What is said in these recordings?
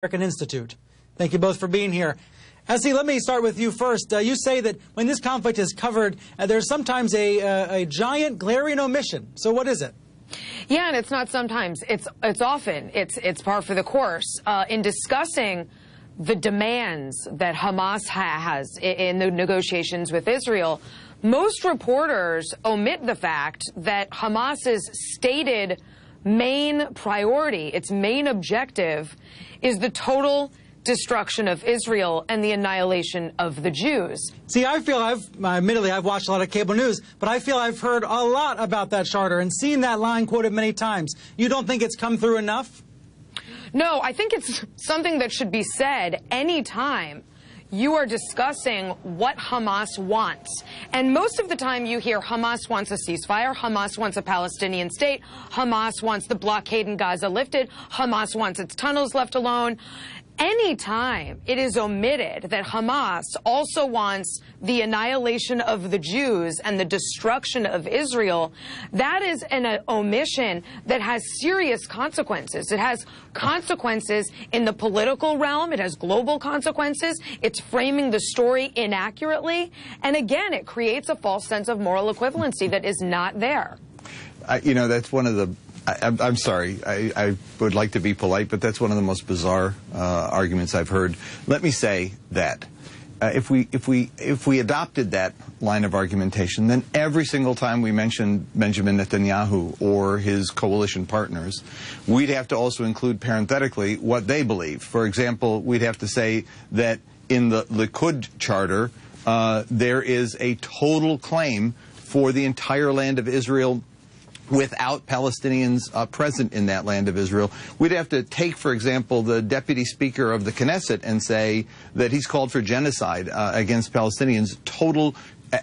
American Institute. Thank you both for being here. Essie, let me start with you first. You say that when this conflict is covered, there's sometimes a giant glaring omission. So what is it? Yeah, and it's not sometimes. It's often. It's par for the course. In discussing the demands that Hamas has in the negotiations with Israel, most reporters omit the fact that Hamas's stated main priority, its main objective, is the total destruction of Israel and the annihilation of the Jews. See, I feel admittedly, I've watched a lot of cable news, but I feel I've heard a lot about that charter and seen that line quoted many times. You don't think it's come through enough? No, I think it's something that should be said any time you are discussing what Hamas wants. And most of the time you hear Hamas wants a ceasefire, Hamas wants a Palestinian state, Hamas wants the blockade in Gaza lifted, Hamas wants its tunnels left alone. Anytime it is omitted that Hamas also wants the annihilation of the Jews and the destruction of Israel, that is an omission that has serious consequences. It has consequences in the political realm. It has global consequences. It's framing the story inaccurately. And again, it creates a false sense of moral equivalency that is not there. You know, that's one of the... I'm sorry, I would like to be polite, but that's one of the most bizarre arguments I've heard. Let me say that if we adopted that line of argumentation, then every single time we mention Benjamin Netanyahu or his coalition partners, we'd have to also include parenthetically what they believe. For example, we'd have to say that in the Likud charter, there is a total claim for the entire land of Israel without Palestinians present in that land of Israel. We'd have to take, for example, the deputy speaker of the Knesset and say that he's called for genocide against Palestinians, total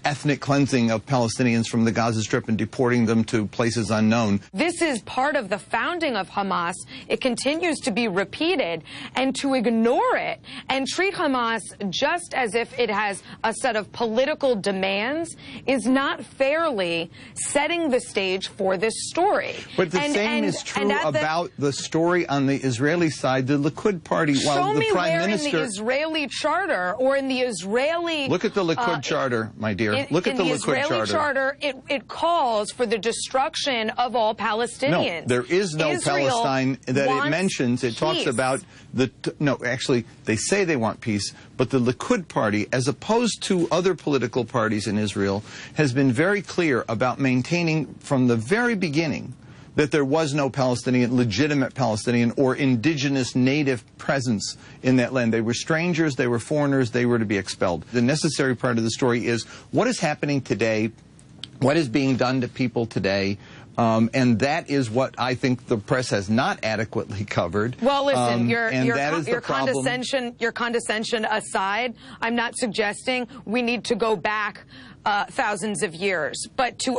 ethnic cleansing of Palestinians from the Gaza Strip and deporting them to places unknown. This is part of the founding of Hamas. It continues to be repeated, and to ignore it and treat Hamas just as if it has a set of political demands is not fairly setting the stage for this story. But the same is true about the story on the Israeli side. The Likud party, while the Prime Minister... in the Israeli charter or in the Israeli... Look at the Likud charter, my dear. Look at the Likud charter. It calls for the destruction of all Palestinians. No, there is no Israel Palestine that it mentions. It talks about the... No, actually, they say they want peace, but the Likud party, as opposed to other political parties in Israel, has been very clear about maintaining from the very beginning that there was no Palestinian, legitimate Palestinian or indigenous native presence in that land. They were strangers, they were foreigners, they were to be expelled. The necessary part of the story is what is happening today, what is being done to people today, and that is what I think the press has not adequately covered. Well, listen, your condescension aside, I'm not suggesting we need to go back thousands of years, but to